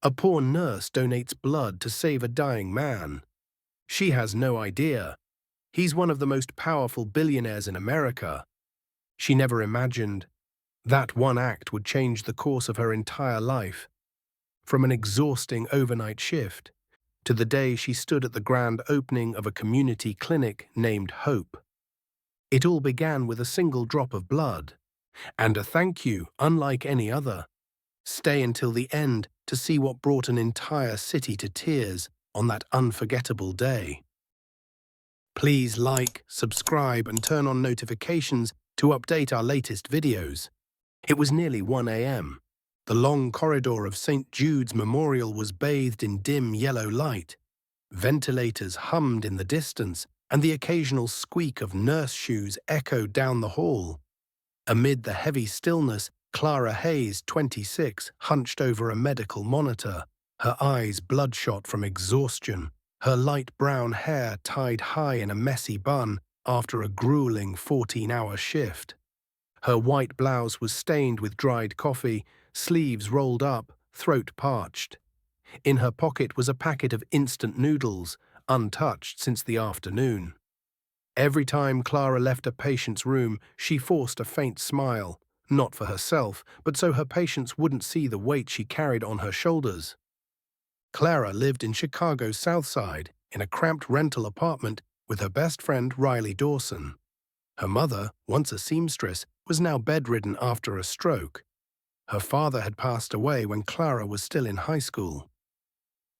A poor nurse donates blood to save a dying man. She has no idea. He's one of the most powerful billionaires in America. She never imagined that one act would change the course of her entire life, from an exhausting overnight shift to the day she stood at the grand opening of a community clinic named Hope. It all began with a single drop of blood, and a thank you unlike any other. Stay until the end to see what brought an entire city to tears on that unforgettable day. Please like, subscribe, and turn on notifications to update our latest videos. It was nearly 1 a.m. The long corridor of St. Jude's Memorial was bathed in dim yellow light. Ventilators hummed in the distance, and the occasional squeak of nurse shoes echoed down the hall. Amid the heavy stillness, Clara Hayes, 26, hunched over a medical monitor, her eyes bloodshot from exhaustion, her light brown hair tied high in a messy bun after a grueling 14-hour shift. Her white blouse was stained with dried coffee, sleeves rolled up, throat parched. In her pocket was a packet of instant noodles, untouched since the afternoon. Every time Clara left a patient's room, she forced a faint smile, not for herself, but so her patients wouldn't see the weight she carried on her shoulders. Clara lived in Chicago's South Side, in a cramped rental apartment with her best friend Riley Dawson. Her mother, once a seamstress, was now bedridden after a stroke. Her father had passed away when Clara was still in high school.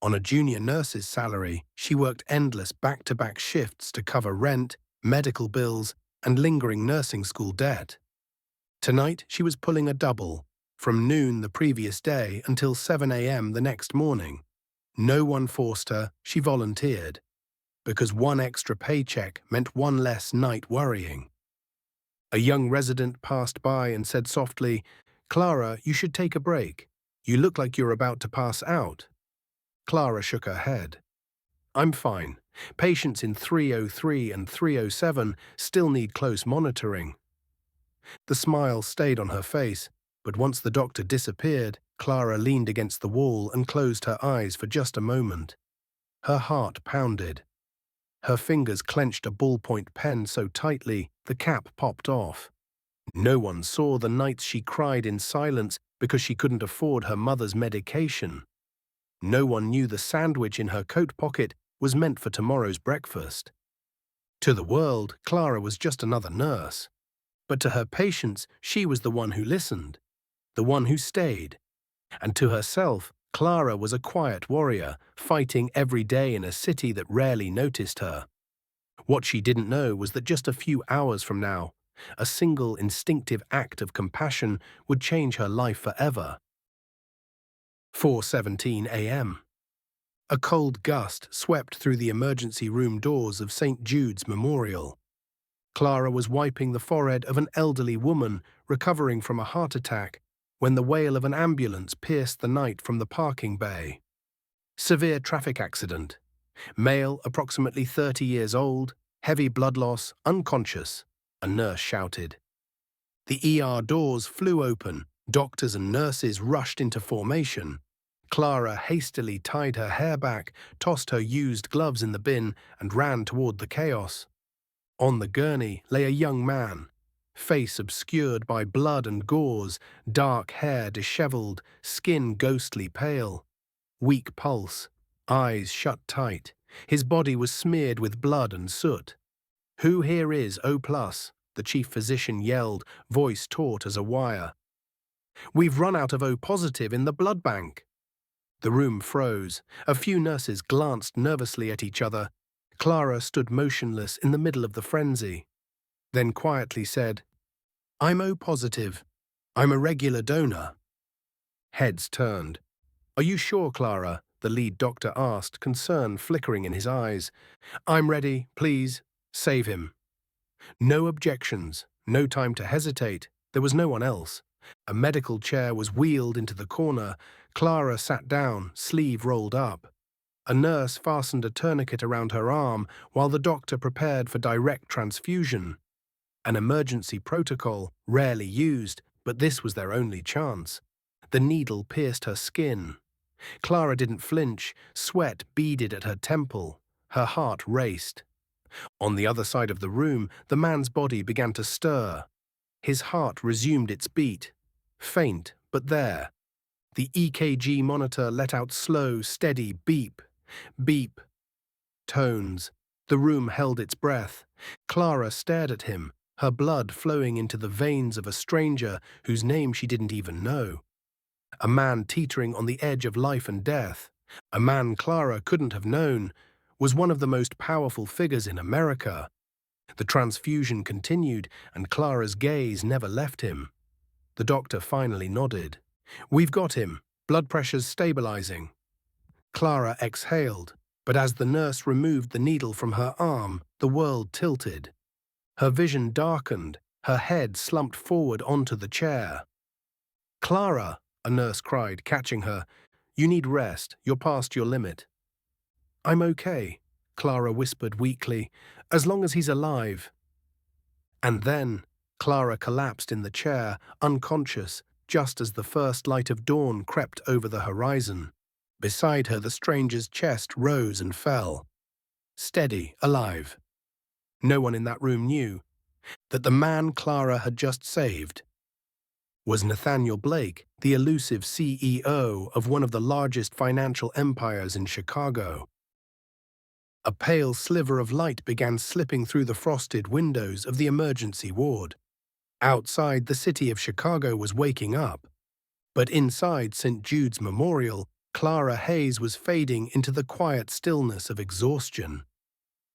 On a junior nurse's salary, she worked endless back-to-back shifts to cover rent, medical bills, and lingering nursing school debt. Tonight, she was pulling a double, from noon the previous day until 7 a.m. the next morning. No one forced her, she volunteered, because one extra paycheck meant one less night worrying. A young resident passed by and said softly, "Clara, you should take a break. You look like you're about to pass out." Clara shook her head. "I'm fine. Patients in 303 and 307 still need close monitoring." The smile stayed on her face, but once the doctor disappeared, Clara leaned against the wall and closed her eyes for just a moment. Her heart pounded. Her fingers clenched a ballpoint pen so tightly the cap popped off. No one saw the nights she cried in silence because she couldn't afford her mother's medication. No one knew the sandwich in her coat pocket was meant for tomorrow's breakfast. To the world, Clara was just another nurse. But to her patients, she was the one who listened, the one who stayed. And to herself, Clara was a quiet warrior, fighting every day in a city that rarely noticed her. What she didn't know was that just a few hours from now, a single instinctive act of compassion would change her life forever. 4:17 a.m. A cold gust swept through the emergency room doors of St. Jude's Memorial. Clara was wiping the forehead of an elderly woman recovering from a heart attack when the wail of an ambulance pierced the night from the parking bay. Severe traffic accident. Male, approximately 30 years old, heavy blood loss, unconscious, a nurse shouted. The ER doors flew open, doctors and nurses rushed into formation. Clara hastily tied her hair back, tossed her used gloves in the bin, and ran toward the chaos. On the gurney lay a young man, face obscured by blood and gauze, dark hair disheveled, skin ghostly pale. Weak pulse, eyes shut tight. His body was smeared with blood and soot. "Who here is O+?" the chief physician yelled, voice taut as a wire. "We've run out of O+ in the blood bank." The room froze. A few nurses glanced nervously at each other. Clara stood motionless in the middle of the frenzy, then quietly said, "I'm O+. I'm a regular donor." Heads turned. "Are you sure, Clara?" the lead doctor asked, concern flickering in his eyes. "I'm ready, please. Save him." No objections, no time to hesitate. There was no one else. A medical chair was wheeled into the corner. Clara sat down, sleeve rolled up. A nurse fastened a tourniquet around her arm while the doctor prepared for direct transfusion. An emergency protocol, rarely used, but this was their only chance. The needle pierced her skin. Clara didn't flinch, sweat beaded at her temple. Her heart raced. On the other side of the room, the man's body began to stir. His heart resumed its beat. Faint, but there. The EKG monitor let out slow, steady beep, beep, tones. The room held its breath. Clara stared at him, her blood flowing into the veins of a stranger whose name she didn't even know. A man teetering on the edge of life and death, a man Clara couldn't have known, was one of the most powerful figures in America. The transfusion continued, and Clara's gaze never left him. The doctor finally nodded. "We've got him. Blood pressure's stabilizing." Clara exhaled, but as the nurse removed the needle from her arm, the world tilted. Her vision darkened, her head slumped forward onto the chair. "Clara," a nurse cried, catching her, "you need rest. You're past your limit." "I'm okay," Clara whispered weakly, "as long as he's alive." And then Clara collapsed in the chair, unconscious, just as the first light of dawn crept over the horizon. Beside her, the stranger's chest rose and fell. Steady, alive. No one in that room knew that the man Clara had just saved was Nathaniel Blake, the elusive CEO of one of the largest financial empires in Chicago. A pale sliver of light began slipping through the frosted windows of the emergency ward. Outside, the city of Chicago was waking up. But inside St. Jude's Memorial, Clara Hayes was fading into the quiet stillness of exhaustion.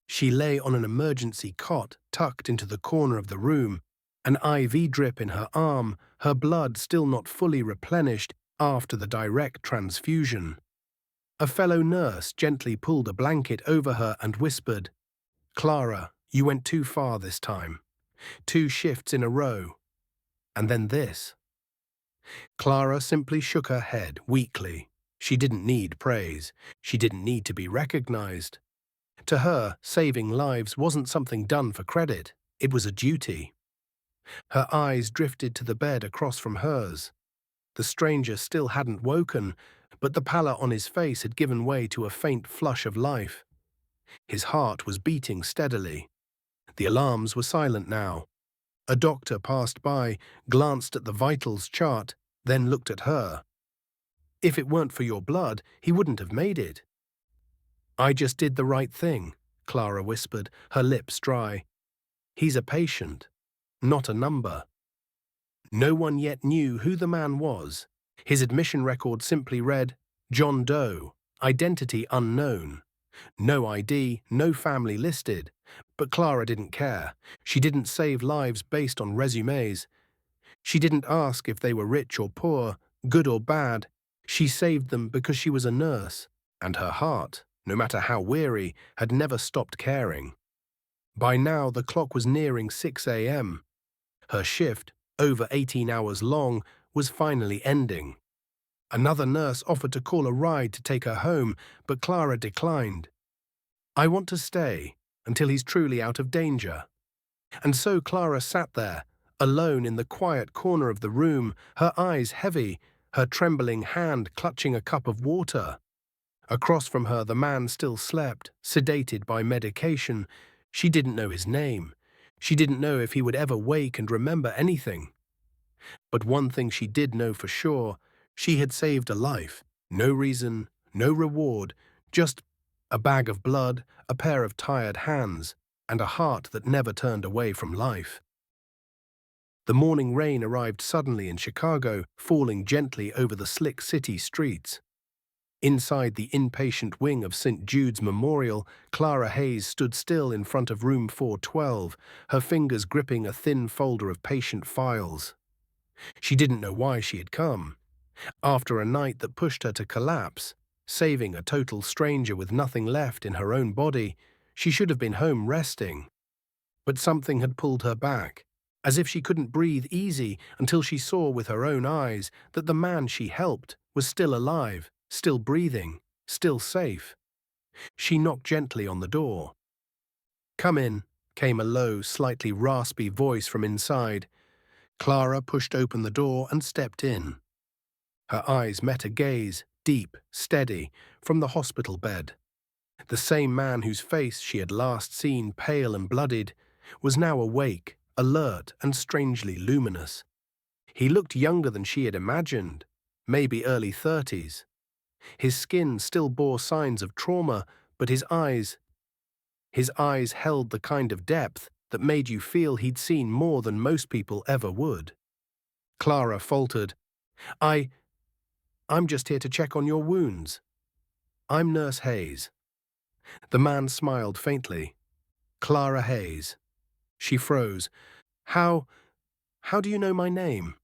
She lay on an emergency cot tucked into the corner of the room, an IV drip in her arm, her blood still not fully replenished after the direct transfusion. A fellow nurse gently pulled a blanket over her and whispered, "Clara, you went too far this time. 2 shifts in a row. And then this." Clara simply shook her head weakly. She didn't need praise. She didn't need to be recognized. To her, saving lives wasn't something done for credit. It was a duty. Her eyes drifted to the bed across from hers. The stranger still hadn't woken, but the pallor on his face had given way to a faint flush of life. His heart was beating steadily. The alarms were silent now. A doctor passed by, glanced at the vitals chart, then looked at her. "If it weren't for your blood, he wouldn't have made it." "I just did the right thing," Clara whispered, her lips dry. "He's a patient, not a number." No one yet knew who the man was. His admission record simply read, "John Doe, identity unknown." No ID, no family listed. But Clara didn't care. She didn't save lives based on resumes. She didn't ask if they were rich or poor, good or bad. She saved them because she was a nurse, and her heart, no matter how weary, had never stopped caring. By now, the clock was nearing 6 a.m. Her shift, over 18 hours long, was finally ending. Another nurse offered to call a ride to take her home, but Clara declined. "I want to stay until he's truly out of danger." And so Clara sat there, alone in the quiet corner of the room, her eyes heavy, her trembling hand clutching a cup of water. Across from her, the man still slept, sedated by medication. She didn't know his name. She didn't know if he would ever wake and remember anything. But one thing she did know for sure, she had saved a life. No reason, no reward, just a bag of blood, a pair of tired hands, and a heart that never turned away from life. The morning rain arrived suddenly in Chicago, falling gently over the slick city streets. Inside the inpatient wing of St. Jude's Memorial, Clara Hayes stood still in front of room 412, her fingers gripping a thin folder of patient files. She didn't know why she had come. After a night that pushed her to collapse, saving a total stranger with nothing left in her own body, she should have been home resting. But something had pulled her back, as if she couldn't breathe easy until she saw with her own eyes that the man she helped was still alive, still breathing, still safe. She knocked gently on the door. "Come in," came a low, slightly raspy voice from inside. Clara pushed open the door and stepped in. Her eyes met a gaze, deep, steady, from the hospital bed. The same man whose face she had last seen pale and bloodied was now awake, alert, and strangely luminous. He looked younger than she had imagined, maybe early 30s. His skin still bore signs of trauma, but his eyes held the kind of depth that made you feel he'd seen more than most people ever would. Clara faltered, I'm just here to check on your wounds. I'm Nurse Hayes. The man smiled faintly. Clara Hayes. She froze. How do you know my name?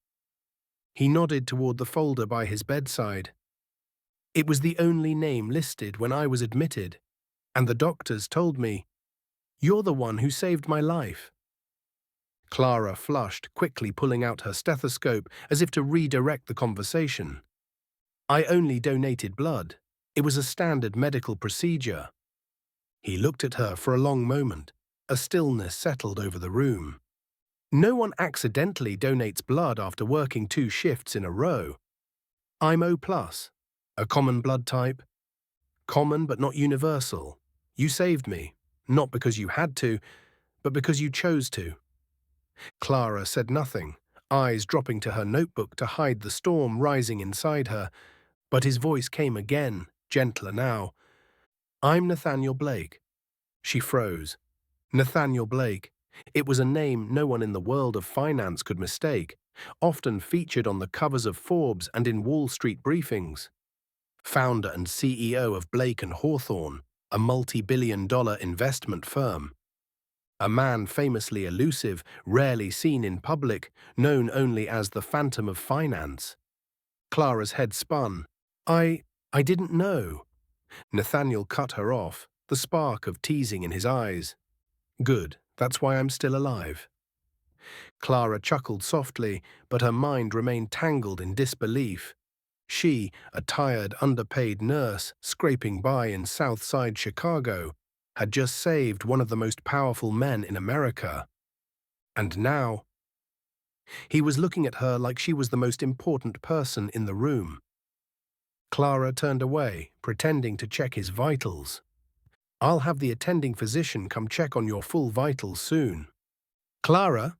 He nodded toward the folder by his bedside. It was the only name listed when I was admitted, and the doctors told me, "You're the one who saved my life." Clara flushed, quickly pulling out her stethoscope as if to redirect the conversation. I only donated blood. It was a standard medical procedure. He looked at her for a long moment. A stillness settled over the room. No one accidentally donates blood after working 2 shifts in a row. I'm O+, a common blood type. Common but not universal. You saved me, not because you had to, but because you chose to. Clara said nothing, eyes dropping to her notebook to hide the storm rising inside her, but his voice came again, gentler now. I'm Nathaniel Blake. She froze. Nathaniel Blake. It was a name no one in the world of finance could mistake, often featured on the covers of Forbes and in Wall Street briefings. Founder and CEO of Blake and Hawthorne, a multi-billion-dollar investment firm. A man famously elusive, rarely seen in public, known only as the Phantom of Finance. Clara's head spun. I didn't know. Nathaniel cut her off, the spark of teasing in his eyes. Good, that's why I'm still alive. Clara chuckled softly, but her mind remained tangled in disbelief. She, a tired, underpaid nurse scraping by in South Side Chicago, had just saved one of the most powerful men in America. And now, he was looking at her like she was the most important person in the room. Clara turned away, pretending to check his vitals. I'll have the attending physician come check on your full vitals soon. Clara?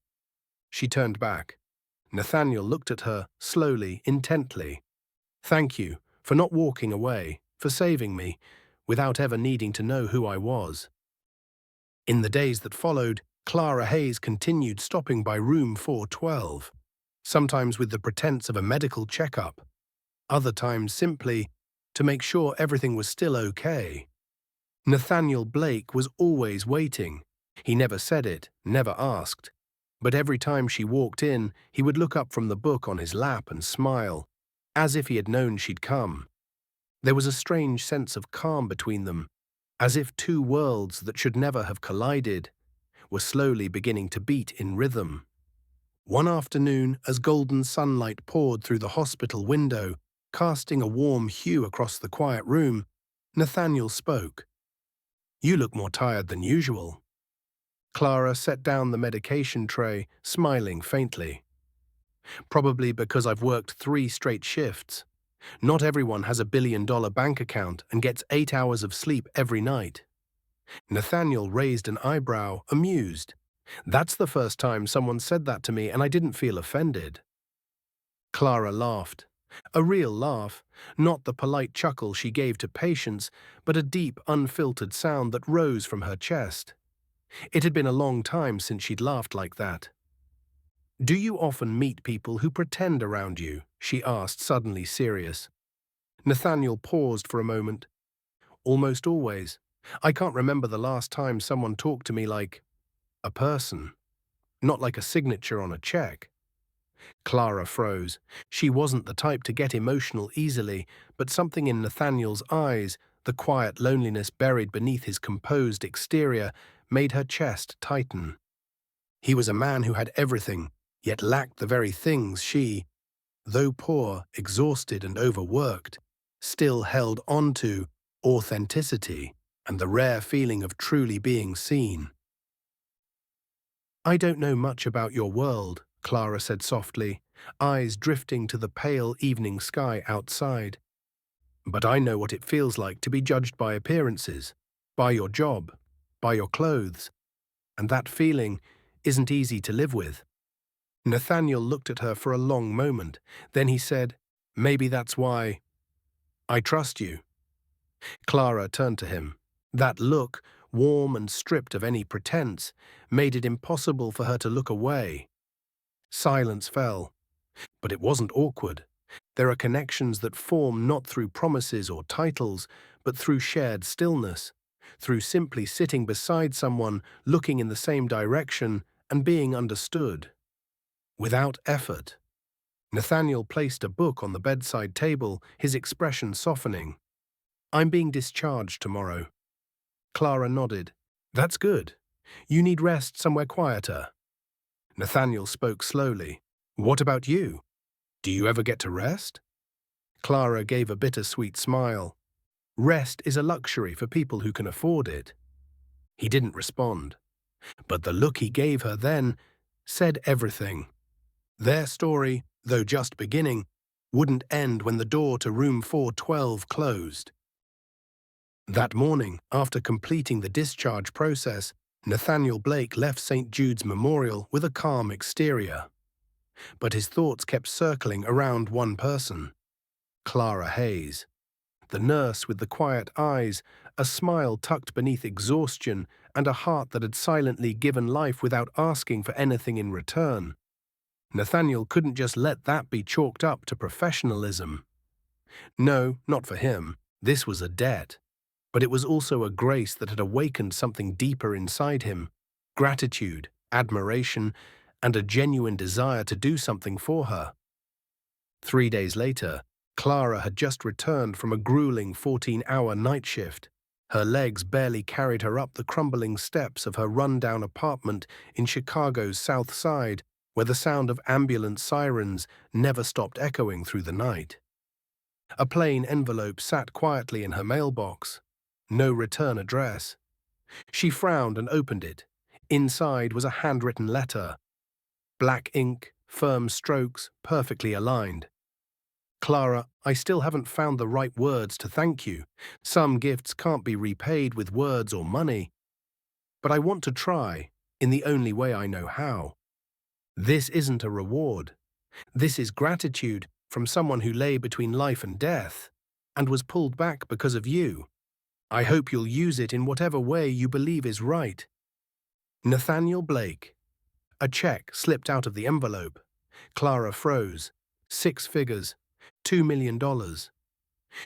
She turned back. Nathaniel looked at her, slowly, intently. Thank you for not walking away, for saving me, without ever needing to know who I was. In the days that followed, Clara Hayes continued stopping by room 412, sometimes with the pretense of a medical checkup, other times simply to make sure everything was still okay. Nathaniel Blake was always waiting. He never said it, never asked. But every time she walked in, he would look up from the book on his lap and smile, as if he had known she'd come. There was a strange sense of calm between them, as if 2 worlds that should never have collided were slowly beginning to beat in rhythm. One afternoon, as golden sunlight poured through the hospital window, casting a warm hue across the quiet room, Nathaniel spoke. You look more tired than usual. Clara set down the medication tray, smiling faintly. Probably because I've worked 3 straight shifts. Not everyone has a billion-dollar bank account and gets 8 hours of sleep every night. Nathaniel raised an eyebrow, amused. That's the first time someone said that to me and I didn't feel offended. Clara laughed. A real laugh, not the polite chuckle she gave to patients, but a deep, unfiltered sound that rose from her chest. It had been a long time since she'd laughed like that. Do you often meet people who pretend around you? She asked, suddenly serious. Nathaniel paused for a moment. Almost always. I can't remember the last time someone talked to me like a person, not like a signature on a check. Clara froze. She wasn't the type to get emotional easily, but something in Nathaniel's eyes, the quiet loneliness buried beneath his composed exterior, made her chest tighten. He was a man who had everything, yet lacked the very things she, though poor, exhausted and overworked, still held on to: authenticity and the rare feeling of truly being seen. I don't know much about your world, Clara said softly, eyes drifting to the pale evening sky outside. But I know what it feels like to be judged by appearances, by your job, by your clothes, and that feeling isn't easy to live with. Nathaniel looked at her for a long moment. Then he said, "Maybe that's why I trust you." Clara turned to him. That look, warm and stripped of any pretense, made it impossible for her to look away. Silence fell, but it wasn't awkward. There are connections that form not through promises or titles, but through shared stillness, through simply sitting beside someone, looking in the same direction, and being understood. Without effort. Nathaniel placed a book on the bedside table, his expression softening. "I'm being discharged tomorrow." Clara nodded. "That's good. You need rest somewhere quieter." Nathaniel spoke slowly. "What about you? Do you ever get to rest?" Clara gave a bittersweet smile. "Rest is a luxury for people who can afford it." He didn't respond, but the look he gave her then said everything. Their story, though just beginning, wouldn't end when the door to room 412 closed. That morning, after completing the discharge process, Nathaniel Blake left St. Jude's Memorial with a calm exterior. But his thoughts kept circling around one person, Clara Hayes. The nurse with the quiet eyes, a smile tucked beneath exhaustion, and a heart that had silently given life without asking for anything in return. Nathaniel couldn't just let that be chalked up to professionalism. No, not for him. This was a debt. But it was also a grace that had awakened something deeper inside him: gratitude, admiration, and a genuine desire to do something for her. 3 days later, Clara had just returned from a grueling 14-hour night shift. Her legs barely carried her up the crumbling steps of her run-down apartment in Chicago's South Side, where the sound of ambulance sirens never stopped echoing through the night. A plain envelope sat quietly in her mailbox. No return address. She frowned and opened it. Inside was a handwritten letter. Black ink, firm strokes, perfectly aligned. "Clara, I still haven't found the right words to thank you. Some gifts can't be repaid with words or money. But I want to try, in the only way I know how. This isn't a reward. This is gratitude from someone who lay between life and death, and was pulled back because of you. I hope you'll use it in whatever way you believe is right. Nathaniel Blake." A check slipped out of the envelope. Clara froze. 6 figures. $2 million.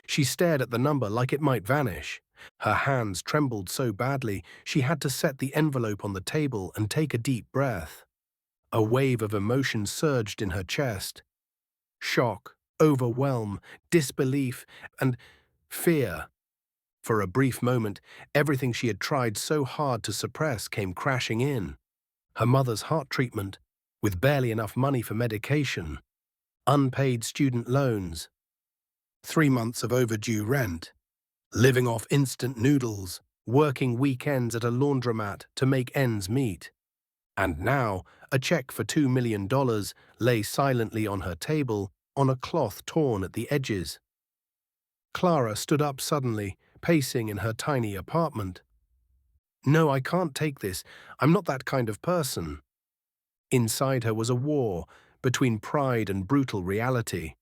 She stared at the number like it might vanish. Her hands trembled so badly she had to set the envelope on the table and take a deep breath. A wave of emotion surged in her chest. Shock, overwhelm, disbelief, and fear. For a brief moment, everything she had tried so hard to suppress came crashing in. Her mother's heart treatment, with barely enough money for medication, unpaid student loans, 3 months of overdue rent, living off instant noodles, working weekends at a laundromat to make ends meet. And now, a check for $2 million lay silently on her table, on a cloth torn at the edges. Clara stood up suddenly, pacing in her tiny apartment. "No, I can't take this. I'm not that kind of person." Inside her was a war between pride and brutal reality.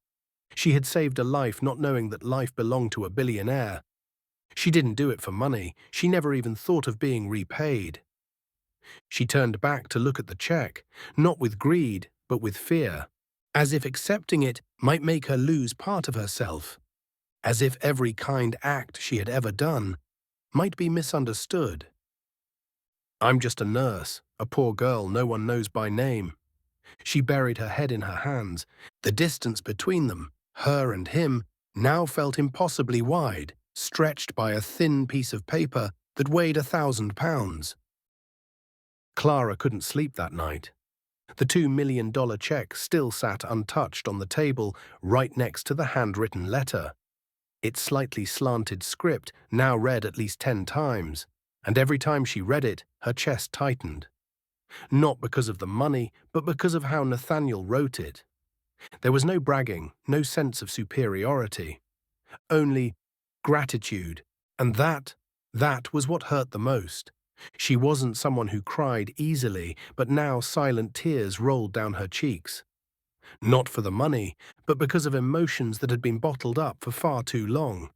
She had saved a life not knowing that life belonged to a billionaire. She didn't do it for money. She never even thought of being repaid. She turned back to look at the check, not with greed, but with fear, as if accepting it might make her lose part of herself, as if every kind act she had ever done might be misunderstood. "I'm just a nurse, a poor girl no one knows by name." She buried her head in her hands. The distance between them, her and him, now felt impossibly wide, stretched by a thin piece of paper that weighed 1,000 pounds. Clara couldn't sleep that night. The $2 million check still sat untouched on the table, right next to the handwritten letter. Its slightly slanted script now read at least 10 times, and every time she read it, her chest tightened. Not because of the money, but because of how Nathaniel wrote it. There was no bragging, no sense of superiority. Only, gratitude. And that was what hurt the most. She wasn't someone who cried easily, but now silent tears rolled down her cheeks. Not for the money, but because of emotions that had been bottled up for far too long.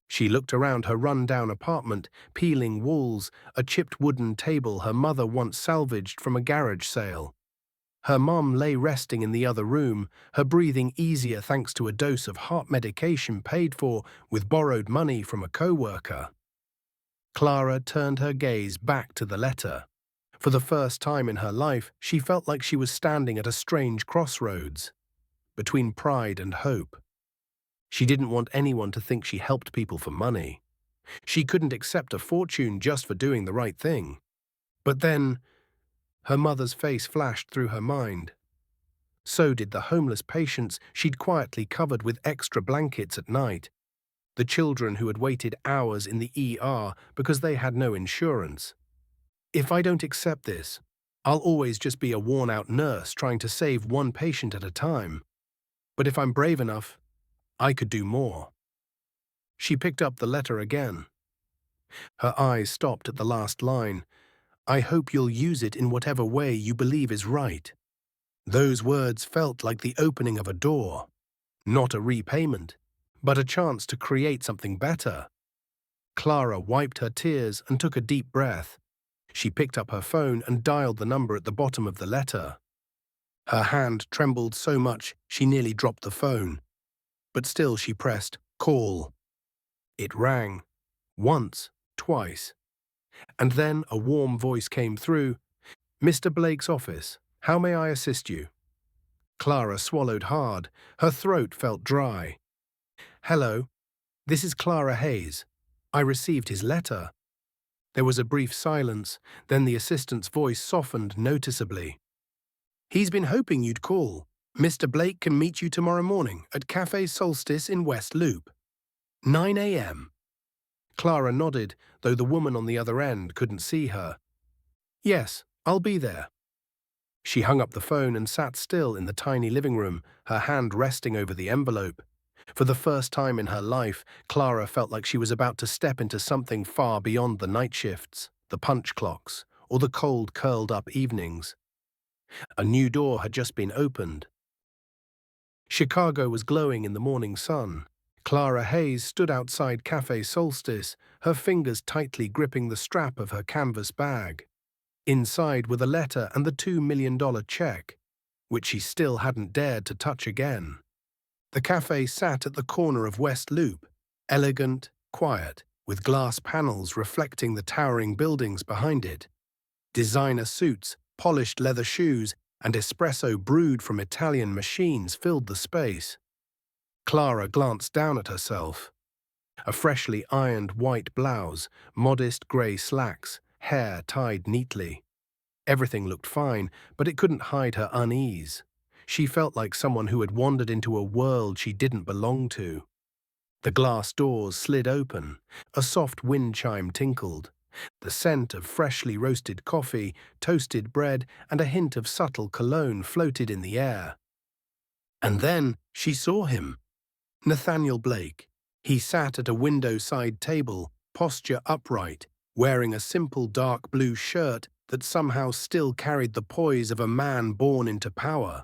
She looked around her run-down apartment, peeling walls, a chipped wooden table her mother once salvaged from a garage sale. Her mom lay resting in the other room, her breathing easier thanks to a dose of heart medication paid for with borrowed money from a co-worker. Clara turned her gaze back to the letter. For the first time in her life, she felt like she was standing at a strange crossroads, between pride and hope. She didn't want anyone to think she helped people for money. She couldn't accept a fortune just for doing the right thing. But then, her mother's face flashed through her mind. So did the homeless patients she'd quietly covered with extra blankets at night, the children who had waited hours in the ER because they had no insurance. If I don't accept this, I'll always just be a worn-out nurse trying to save one patient at a time. But if I'm brave enough, I could do more. She picked up the letter again. Her eyes stopped at the last line. I hope you'll use it in whatever way you believe is right. Those words felt like the opening of a door. Not a repayment, but a chance to create something better. Clara wiped her tears and took a deep breath. She picked up her phone and dialed the number at the bottom of the letter. Her hand trembled so much she nearly dropped the phone. But still she pressed call. It rang. Once, twice. And then a warm voice came through. Mr. Blake's office. How may I assist you? Clara swallowed hard. Her throat felt dry. Hello, this is Clara Hayes. I received his letter. There was a brief silence, then the assistant's voice softened noticeably. He's been hoping you'd call. Mr. Blake can meet you tomorrow morning at Café Solstice in West Loop. 9 a.m. Clara nodded, though the woman on the other end couldn't see her. Yes, I'll be there. She hung up the phone and sat still in the tiny living room, her hand resting over the envelope. For the first time in her life, Clara felt like she was about to step into something far beyond the night shifts, the punch clocks, or the cold, curled-up evenings. A new door had just been opened. Chicago was glowing in the morning sun. Clara Hayes stood outside Café Solstice, her fingers tightly gripping the strap of her canvas bag. Inside were the letter and the $2 million check, which she still hadn't dared to touch again. The cafe sat at the corner of West Loop, elegant, quiet, with glass panels reflecting the towering buildings behind it. Designer suits, polished leather shoes, and espresso brewed from Italian machines filled the space. Clara glanced down at herself. A freshly ironed white blouse, modest grey slacks, hair tied neatly. Everything looked fine, but it couldn't hide her unease. She felt like someone who had wandered into a world she didn't belong to. The glass doors slid open. A soft wind chime tinkled. The scent of freshly roasted coffee, toasted bread, and a hint of subtle cologne floated in the air. And then she saw him. Nathaniel Blake. He sat at a window-side table, posture upright, wearing a simple dark blue shirt that somehow still carried the poise of a man born into power.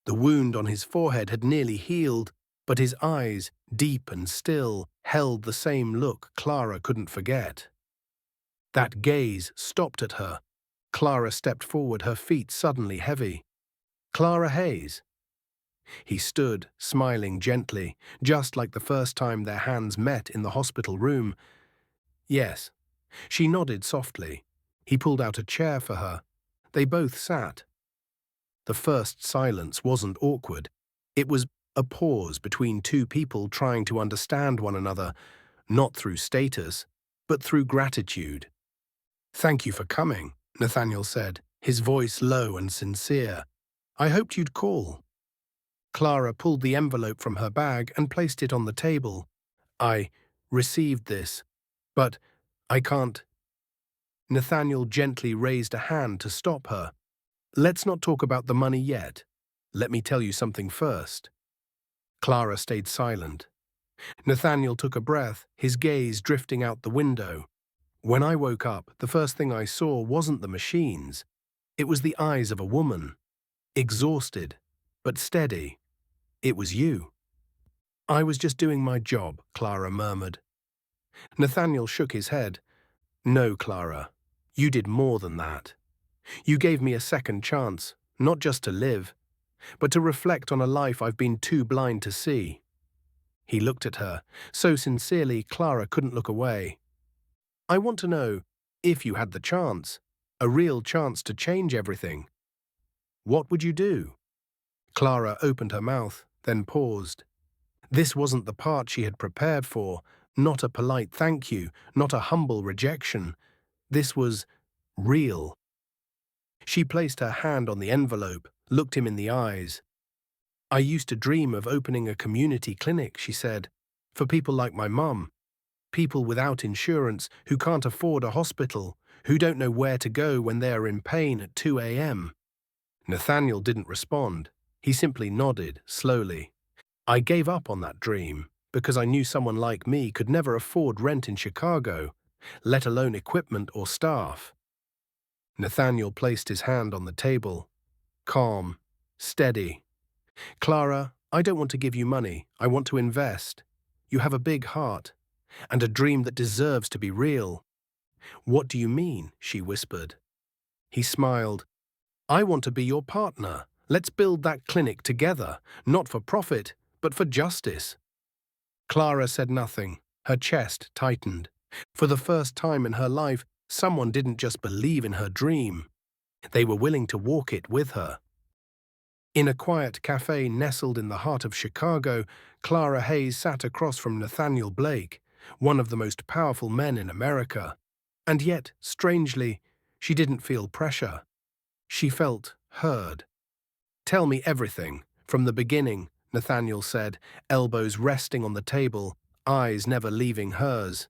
The wound on his forehead had nearly healed, but his eyes, deep and still, held the same look Clara couldn't forget. That gaze stopped at her. Clara stepped forward, her feet suddenly heavy. Clara Hayes. He stood, smiling gently, just like the first time their hands met in the hospital room. Yes. She nodded softly. He pulled out a chair for her. They both sat. The first silence wasn't awkward. It was a pause between two people trying to understand one another, not through status, but through gratitude. Thank you for coming, Nathaniel said, his voice low and sincere. I hoped you'd call. Clara pulled the envelope from her bag and placed it on the table. I received this, but I can't. Nathaniel gently raised a hand to stop her. Let's not talk about the money yet. Let me tell you something first. Clara stayed silent. Nathaniel took a breath, his gaze drifting out the window. When I woke up, the first thing I saw wasn't the machines. It was the eyes of a woman. Exhausted, but steady. It was you. I was just doing my job, Clara murmured. Nathaniel shook his head. No, Clara. You did more than that. You gave me a second chance, not just to live, but to reflect on a life I've been too blind to see. He looked at her, so sincerely Clara couldn't look away. I want to know, if you had the chance, a real chance to change everything, what would you do? Clara opened her mouth, then paused. This wasn't the part she had prepared for, not a polite thank you, not a humble rejection. This was real. She placed her hand on the envelope, looked him in the eyes. I used to dream of opening a community clinic, she said, for people like my mum, people without insurance who can't afford a hospital, who don't know where to go when they are in pain at 2 a.m. Nathaniel didn't respond. He simply nodded, slowly. I gave up on that dream because I knew someone like me could never afford rent in Chicago, let alone equipment or staff. Nathaniel placed his hand on the table. Calm, steady. Clara, I don't want to give you money. I want to invest. You have a big heart, and a dream that deserves to be real. What do you mean? She whispered. He smiled. I want to be your partner. Let's build that clinic together, not for profit, but for justice. Clara said nothing. Her chest tightened. For the first time in her life, someone didn't just believe in her dream. They were willing to walk it with her. In a quiet cafe nestled in the heart of Chicago, Clara Hayes sat across from Nathaniel Blake, one of the most powerful men in America. And yet, strangely, she didn't feel pressure. She felt heard. Tell me everything, from the beginning, Nathaniel said, elbows resting on the table, eyes never leaving hers.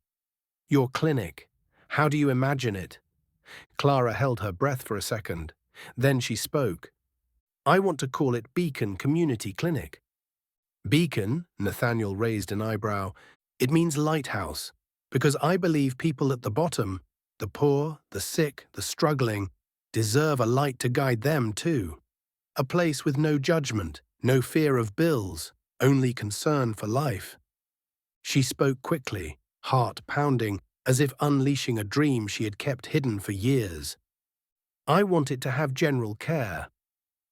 Your clinic. How do you imagine it? Clara held her breath for a second. Then she spoke. I want to call it Beacon Community Clinic. Beacon, Nathaniel raised an eyebrow. It means lighthouse, because I believe people at the bottom, the poor, the sick, the struggling, deserve a light to guide them too. A place with no judgment, no fear of bills, only concern for life. She spoke quickly, heart pounding, as if unleashing a dream she had kept hidden for years. I want it to have general care,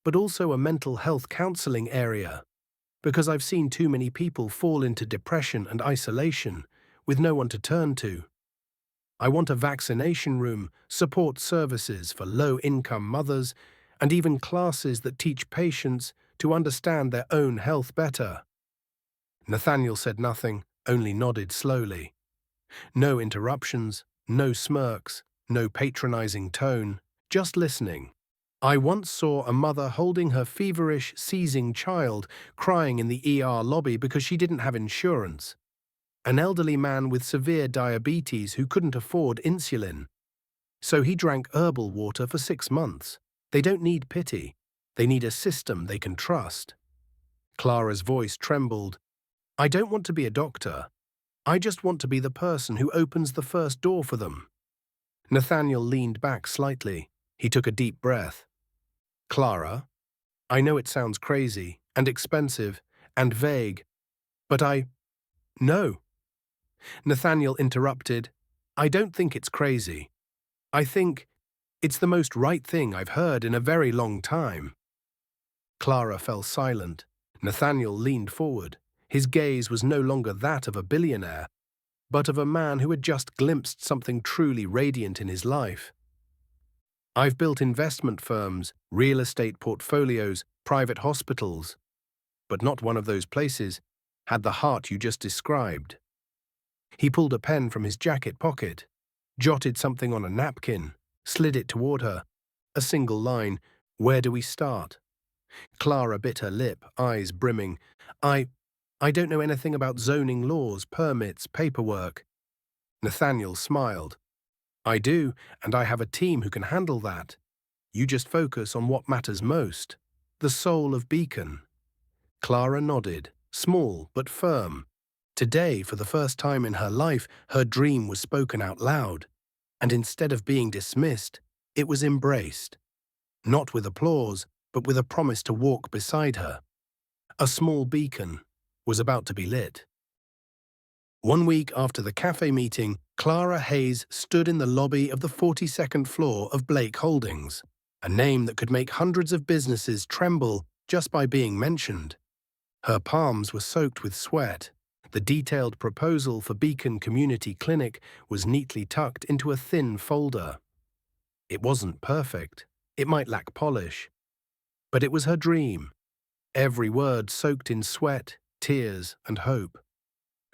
but also a mental health counseling area, because I've seen too many people fall into depression and isolation with no one to turn to. I want a vaccination room, support services for low-income mothers, and even classes that teach patients to understand their own health better. Nathaniel said nothing, only nodded slowly. No interruptions, no smirks, no patronizing tone, just listening. I once saw a mother holding her feverish, seizing child, crying in the ER lobby because she didn't have insurance. An elderly man with severe diabetes who couldn't afford insulin. So he drank herbal water for 6 months. They don't need pity. They need a system they can trust. Clara's voice trembled. I don't want to be a doctor. I just want to be the person who opens the first door for them. Nathaniel leaned back slightly. He took a deep breath. Clara, I know it sounds crazy and expensive and vague, but No. Nathaniel interrupted. I don't think it's crazy. I think it's the most right thing I've heard in a very long time. Clara fell silent. Nathaniel leaned forward. His gaze was no longer that of a billionaire, but of a man who had just glimpsed something truly radiant in his life. I've built investment firms, real estate portfolios, private hospitals, but not one of those places had the heart you just described. He pulled a pen from his jacket pocket, jotted something on a napkin, slid it toward her. A single line, where do we start? Clara bit her lip, eyes brimming. I don't know anything about zoning laws, permits, paperwork. Nathaniel smiled. I do, and I have a team who can handle that. You just focus on what matters most. The soul of Beacon. Clara nodded, small but firm. Today, for the first time in her life, her dream was spoken out loud, and instead of being dismissed, it was embraced. Not with applause, but with a promise to walk beside her. A small beacon was about to be lit. 1 week after the cafe meeting, Clara Hayes stood in the lobby of the 42nd floor of Blake Holdings, a name that could make hundreds of businesses tremble just by being mentioned. Her palms were soaked with sweat. The detailed proposal for Beacon Community Clinic was neatly tucked into a thin folder. It wasn't perfect. It might lack polish. But it was her dream. Every word soaked in sweat, tears, and hope.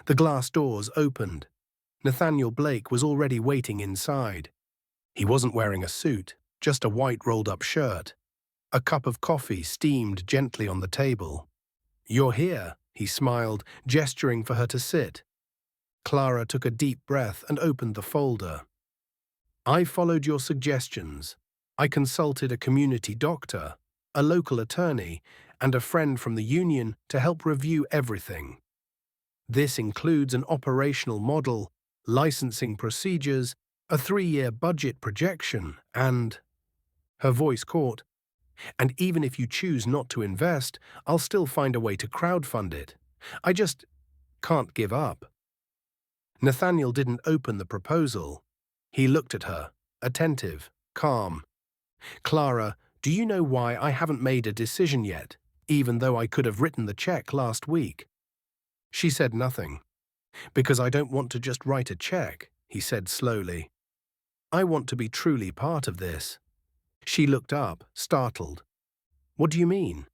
The glass doors opened. Nathaniel Blake was already waiting inside. He wasn't wearing a suit, just a white rolled-up shirt. A cup of coffee steamed gently on the table. "You're here," he smiled, gesturing for her to sit. Clara took a deep breath and opened the folder. "I followed your suggestions. I consulted a community doctor, a local attorney, and a friend from the union to help review everything. This includes an operational model, licensing procedures, a 3-year budget projection, and—" Her voice caught. "And even if you choose not to invest, I'll still find a way to crowdfund it. I just can't give up." Nathaniel didn't open the proposal. He looked at her, attentive, calm. "Clara, do you know why I haven't made a decision yet, even though I could have written the check last week?" She said nothing. "Because I don't want to just write a check," he said slowly. "I want to be truly part of this." She looked up, startled. "What do you mean?"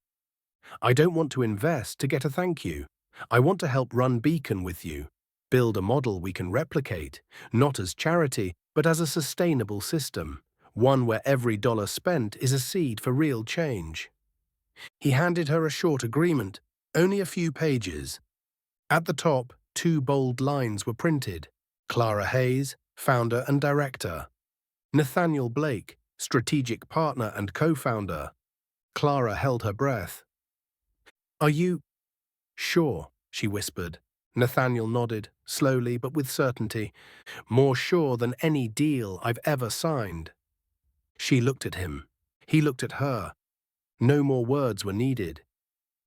"I don't want to invest to get a thank you. I want to help run Beacon with you, build a model we can replicate, not as charity, but as a sustainable system, one where every dollar spent is a seed for real change." He handed her a short agreement, only a few pages. At the top, 2 bold lines were printed: Clara Hayes, founder and director; Nathaniel Blake, strategic partner and co-founder. Clara held her breath. "Are you sure?" she whispered. Nathaniel nodded, slowly but with certainty. "More sure than any deal I've ever signed." She looked at him. He looked at her. No more words were needed.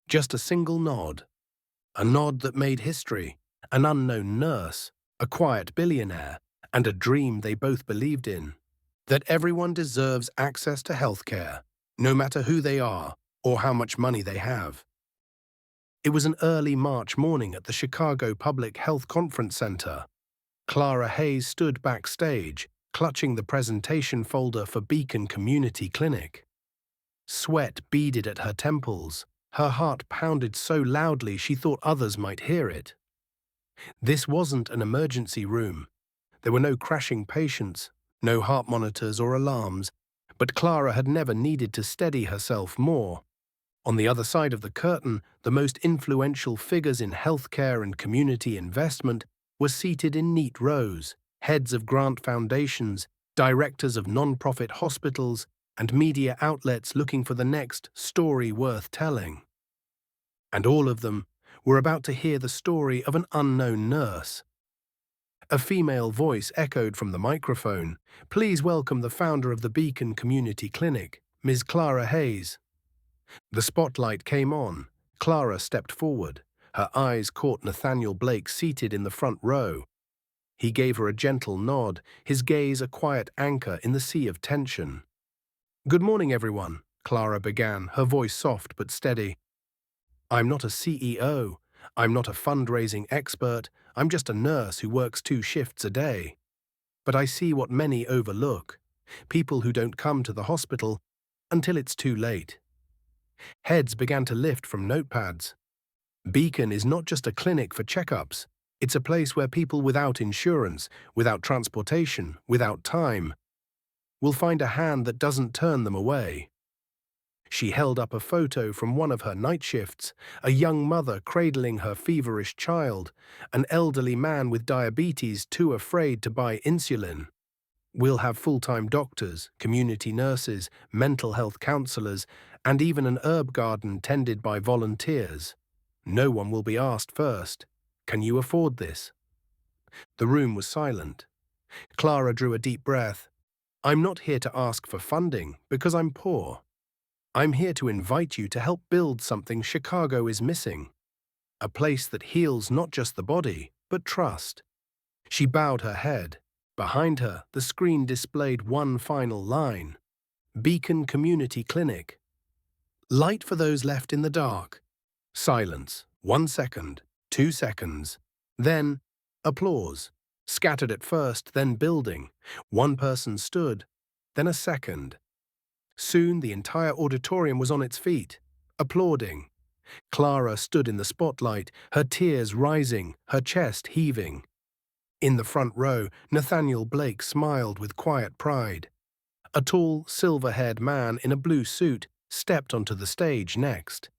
Just a single nod. A nod that made history. An unknown nurse, a quiet billionaire, and a dream they both believed in. That everyone deserves access to healthcare, no matter who they are or how much money they have. It was an early March morning at the Chicago Public Health Conference Center. Clara Hayes stood backstage, clutching the presentation folder for Beacon Community Clinic. Sweat beaded at her temples. Her heart pounded so loudly she thought others might hear it. This wasn't an emergency room. There were no crashing patients, no heart monitors or alarms, but Clara had never needed to steady herself more. On the other side of the curtain, the most influential figures in healthcare and community investment were seated in neat rows: heads of grant foundations, directors of non-profit hospitals, and media outlets looking for the next story worth telling. And all of them were about to hear the story of an unknown nurse. A female voice echoed from the microphone. "Please welcome the founder of the Beacon Community Clinic, Ms. Clara Hayes." The spotlight came on. Clara stepped forward. Her eyes caught Nathaniel Blake seated in the front row. He gave her a gentle nod, his gaze a quiet anchor in the sea of tension. "Good morning, everyone," Clara began, her voice soft but steady. "I'm not a CEO. I'm not a fundraising expert. I'm just a nurse who works 2 shifts a day. But I see what many overlook: people who don't come to the hospital until it's too late." Heads began to lift from notepads. Beacon is not just a clinic for checkups. It's a place where people without insurance, without transportation, without time, will find a hand that doesn't turn them away. She held up a photo from one of her night shifts: a young mother cradling her feverish child, an elderly man with diabetes too afraid to buy insulin. "We'll have full-time doctors, community nurses, mental health counselors, and even an herb garden tended by volunteers. No one will be asked first, Can you afford this? The room was silent. Clara drew a deep breath. I'm not here to ask for funding because I'm poor. I'm here to invite you to help build something Chicago is missing. A place that heals not just the body, but trust. She bowed her head. Behind her, the screen displayed one final line. Beacon Community Clinic. Light for those left in the dark. Silence. 1 second. 2 seconds. Then, applause. Scattered at first, then building. One person stood, then a second. Soon the entire auditorium was on its feet, applauding. Clara stood in the spotlight, her tears rising, her chest heaving. In the front row, Nathaniel Blake smiled with quiet pride. A tall, silver-haired man in a blue suit stepped onto the stage next.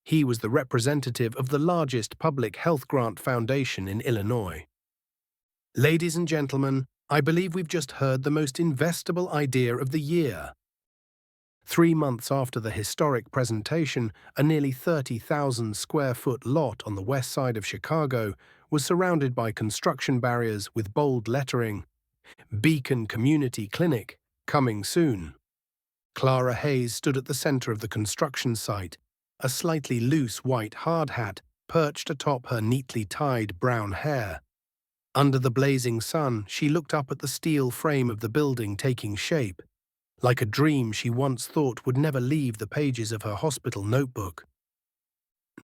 He was the representative of the largest public health grant foundation in Illinois. Ladies and gentlemen, I believe we've just heard the most investable idea of the year. 3 months after the historic presentation, a nearly 30,000 square foot lot on the west side of Chicago was surrounded by construction barriers with bold lettering, Beacon Community Clinic, coming soon. Clara Hayes stood at the center of the construction site, a slightly loose white hard hat perched atop her neatly tied brown hair. Under the blazing sun, she looked up at the steel frame of the building taking shape, like a dream she once thought would never leave the pages of her hospital notebook.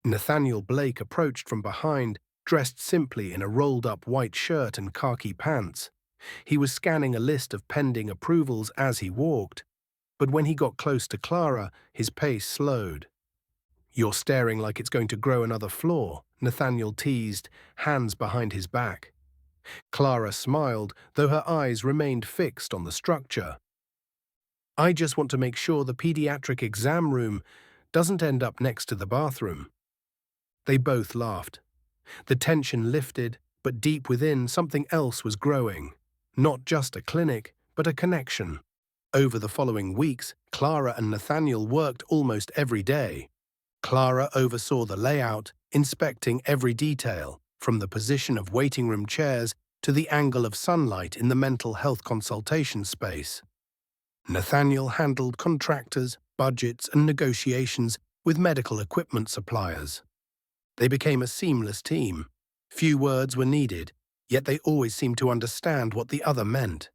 Nathaniel Blake approached from behind, dressed simply in a rolled-up white shirt and khaki pants. He was scanning a list of pending approvals as he walked, but when he got close to Clara, his pace slowed. You're staring like it's going to grow another floor, Nathaniel teased, hands behind his back. Clara smiled, though her eyes remained fixed on the structure. I just want to make sure the pediatric exam room doesn't end up next to the bathroom. They both laughed. The tension lifted, but deep within something else was growing. Not just a clinic, but a connection. Over the following weeks, Clara and Nathaniel worked almost every day. Clara oversaw the layout, inspecting every detail, from the position of waiting room chairs to the angle of sunlight in the mental health consultation space. Nathaniel handled contractors, budgets, and negotiations with medical equipment suppliers. They became a seamless team. Few words were needed, yet they always seemed to understand what the other meant.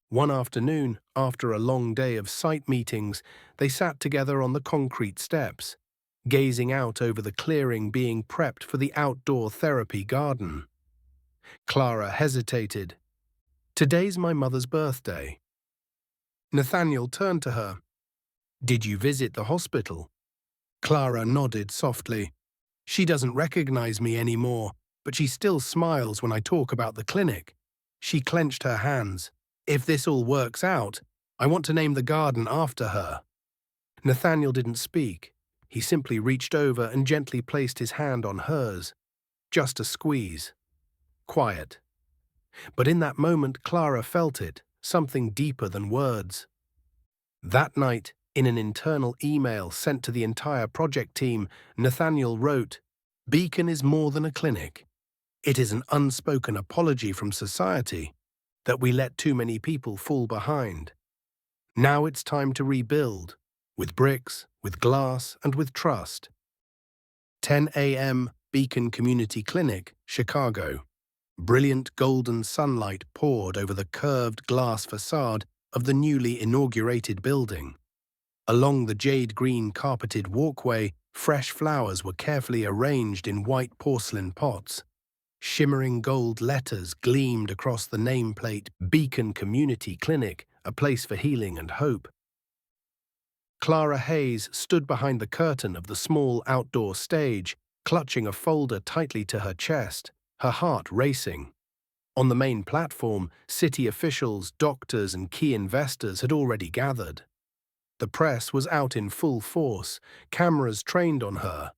One afternoon, after a long day of site meetings, they sat together on the concrete steps, gazing out over the clearing being prepped for the outdoor therapy garden. Clara hesitated. Today's my mother's birthday. Nathaniel turned to her. Did you visit the hospital? Clara nodded softly. She doesn't recognize me anymore, but she still smiles when I talk about the clinic. She clenched her hands. If this all works out, I want to name the garden after her. Nathaniel didn't speak. He simply reached over and gently placed his hand on hers. Just a squeeze. Quiet. But in that moment, Clara felt it, something deeper than words. That night, in an internal email sent to the entire project team, Nathaniel wrote, Beacon is more than a clinic. It is an unspoken apology from society that we let too many people fall behind. Now it's time to rebuild, with bricks, with glass, and with trust. 10 a.m. Beacon Community Clinic, Chicago. Brilliant golden sunlight poured over the curved glass facade of the newly inaugurated building. Along the jade-green carpeted walkway, fresh flowers were carefully arranged in white porcelain pots. Shimmering gold letters gleamed across the nameplate, Beacon Community Clinic, a place for healing and hope. Clara Hayes stood behind the curtain of the small outdoor stage, clutching a folder tightly to her chest, her heart racing. On the main platform, city officials, doctors, and key investors had already gathered. The press was out in full force, cameras trained on her.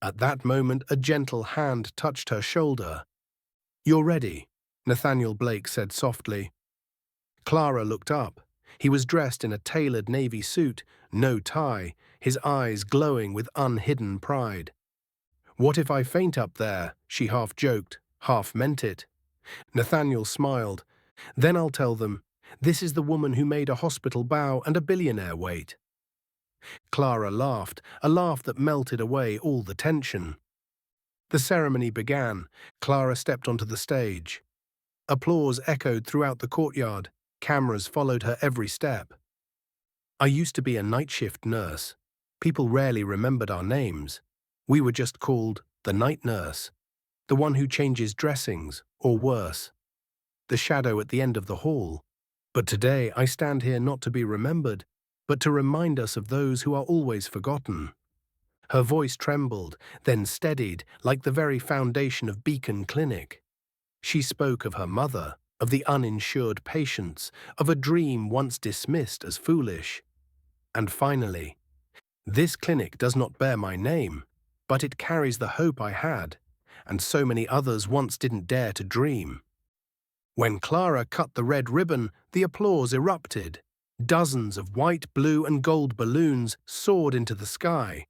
At that moment, a gentle hand touched her shoulder. You're ready, Nathaniel Blake said softly. Clara looked up. He was dressed in a tailored navy suit, no tie, his eyes glowing with unhidden pride. What if I faint up there? She half joked, half meant it. Nathaniel smiled. Then I'll tell them, this is the woman who made a hospital bow and a billionaire wait. Clara laughed, a laugh that melted away all the tension. The ceremony began. Clara stepped onto the stage. Applause echoed throughout the courtyard. Cameras followed her every step. I used to be a night shift nurse. People rarely remembered our names. We were just called the night nurse, the one who changes dressings, or worse, the shadow at the end of the hall. But today I stand here not to be remembered, but to remind us of those who are always forgotten. Her voice trembled, then steadied like the very foundation of Beacon Clinic. She spoke of her mother, of the uninsured patients, of a dream once dismissed as foolish. And finally, this clinic does not bear my name, but it carries the hope I had, and so many others once didn't dare to dream. When Clara cut the red ribbon, the applause erupted. Dozens of white, blue, and gold balloons soared into the sky.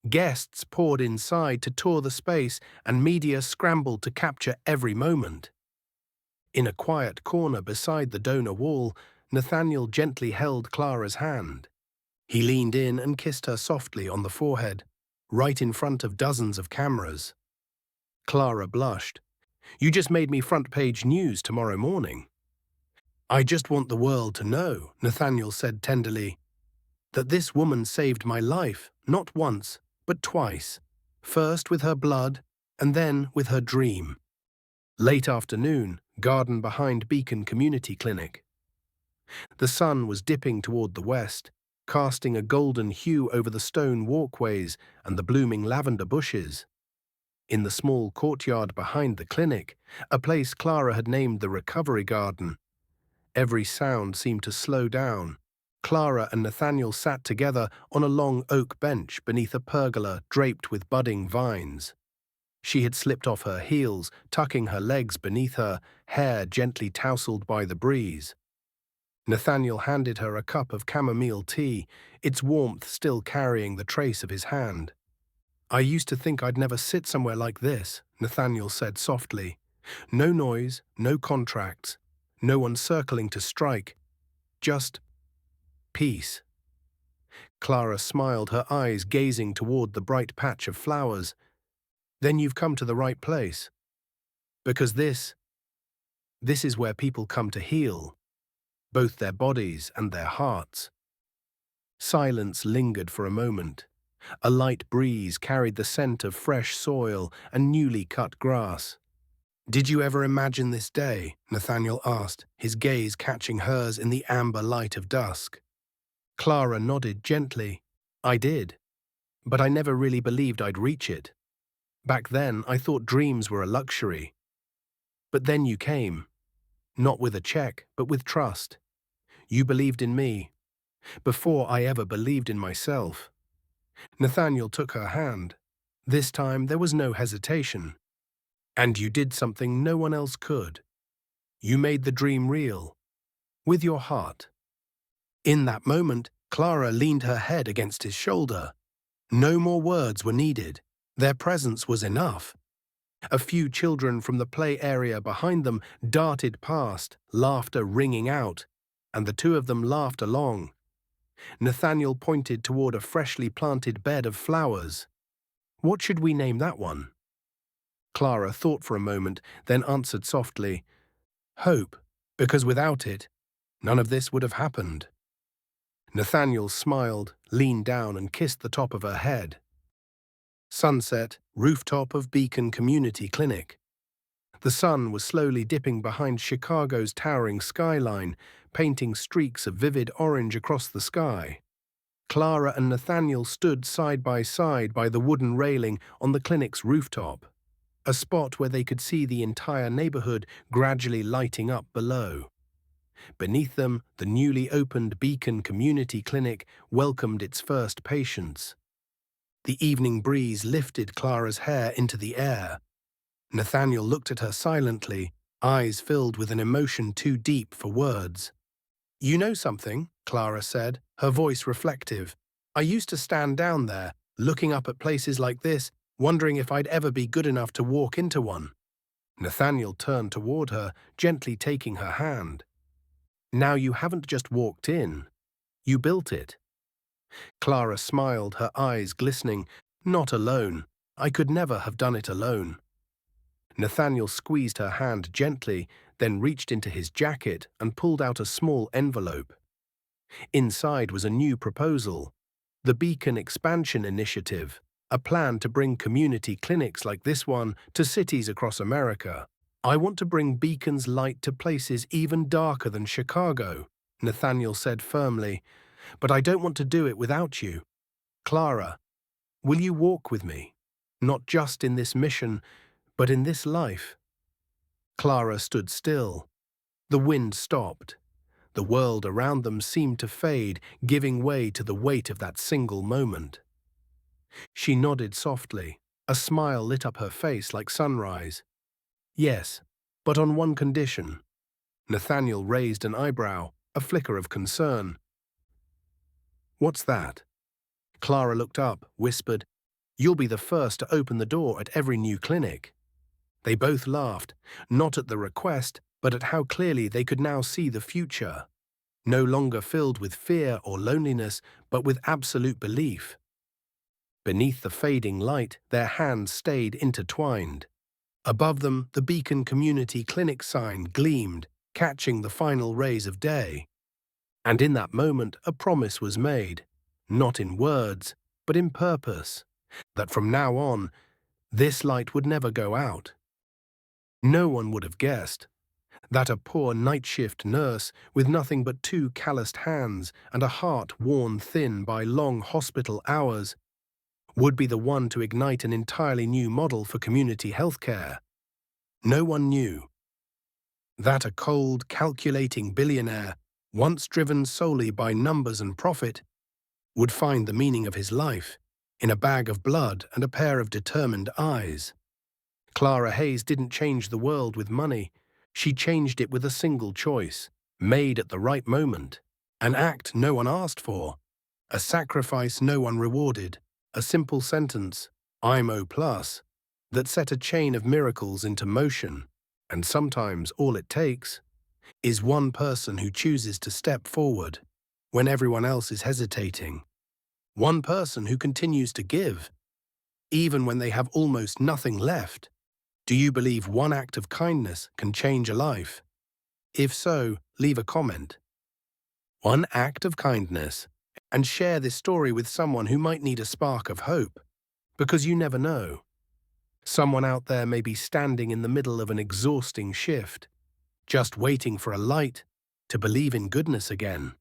Guests poured inside to tour the space, and media scrambled to capture every moment. In a quiet corner beside the donor wall, Nathaniel gently held Clara's hand. He leaned in and kissed her softly on the forehead, right in front of dozens of cameras. Clara blushed. You just made me front-page news tomorrow morning. I just want the world to know, Nathaniel said tenderly, that this woman saved my life, not once, but twice. First with her blood, and then with her dream. Late afternoon, garden behind Beacon Community Clinic. The sun was dipping toward the west, casting a golden hue over the stone walkways and the blooming lavender bushes. In the small courtyard behind the clinic, a place Clara had named the Recovery Garden, every sound seemed to slow down. Clara and Nathaniel sat together on a long oak bench beneath a pergola draped with budding vines. She had slipped off her heels, tucking her legs beneath her, hair gently tousled by the breeze. Nathaniel handed her a cup of chamomile tea, its warmth still carrying the trace of his hand. I used to think I'd never sit somewhere like this, Nathaniel said softly. No noise, no contracts, no one circling to strike, just peace. Clara smiled, her eyes gazing toward the bright patch of flowers. Then you've come to the right place. Because this is where people come to heal, both their bodies and their hearts. Silence lingered for a moment. A light breeze carried the scent of fresh soil and newly cut grass. Did you ever imagine this day? Nathaniel asked, his gaze catching hers in the amber light of dusk. Clara nodded gently. I did, but I never really believed I'd reach it. Back then, I thought dreams were a luxury. But then you came, not with a check, but with trust. You believed in me, before I ever believed in myself. Nathaniel took her hand. This time there was no hesitation. And you did something no one else could. You made the dream real, with your heart. In that moment, Clara leaned her head against his shoulder. No more words were needed. Their presence was enough. A few children from the play area behind them darted past, laughter ringing out, and the two of them laughed along. Nathaniel pointed toward a freshly planted bed of flowers. What should we name that one? Clara thought for a moment, then answered softly, Hope, because without it, none of this would have happened. Nathaniel smiled, leaned down and kissed the top of her head. Sunset, rooftop of Beacon Community Clinic. The sun was slowly dipping behind Chicago's towering skyline, painting streaks of vivid orange across the sky. Clara and Nathaniel stood side by the wooden railing on the clinic's rooftop, a spot where they could see the entire neighborhood gradually lighting up below. Beneath them, the newly opened Beacon Community Clinic welcomed its first patients. The evening breeze lifted Clara's hair into the air. Nathaniel looked at her silently, eyes filled with an emotion too deep for words. You know something, Clara said, her voice reflective. I used to stand down there, looking up at places like this, wondering if I'd ever be good enough to walk into one. Nathaniel turned toward her, gently taking her hand. Now you haven't just walked in, you built it. Clara smiled, her eyes glistening. Not alone. I could never have done it alone. Nathaniel squeezed her hand gently, then reached into his jacket and pulled out a small envelope. Inside was a new proposal, the Beacon Expansion Initiative, a plan to bring community clinics like this one to cities across America. I want to bring Beacon's light to places even darker than Chicago, Nathaniel said firmly, but I don't want to do it without you. Clara, will you walk with me? Not just in this mission, but in this life. Clara stood still. The wind stopped. The world around them seemed to fade, giving way to the weight of that single moment. She nodded softly. A smile lit up her face like sunrise. Yes, but on one condition. Nathaniel raised an eyebrow, a flicker of concern. What's that? Clara looked up, whispered, You'll be the first to open the door at every new clinic. They both laughed, not at the request, but at how clearly they could now see the future. No longer filled with fear or loneliness, but with absolute belief. Beneath the fading light, their hands stayed intertwined. Above them, the Beacon Community Clinic sign gleamed, catching the final rays of day. And in that moment, a promise was made, not in words, but in purpose, that from now on, this light would never go out. No one would have guessed that a poor night shift nurse with nothing but 2 calloused hands and a heart worn thin by long hospital hours would be the one to ignite an entirely new model for community healthcare. No one knew that a cold, calculating billionaire, once driven solely by numbers and profit, would find the meaning of his life in a bag of blood and a pair of determined eyes. Clara Hayes didn't change the world with money. She changed it with a single choice, made at the right moment. An act no one asked for, a sacrifice no one rewarded, a simple sentence, I'm O+, that set a chain of miracles into motion. And sometimes all it takes is one person who chooses to step forward when everyone else is hesitating. One person who continues to give, even when they have almost nothing left. Do you believe one act of kindness can change a life? If so, leave a comment. One act of kindness, and share this story with someone who might need a spark of hope, because you never know. Someone out there may be standing in the middle of an exhausting shift, just waiting for a light to believe in goodness again.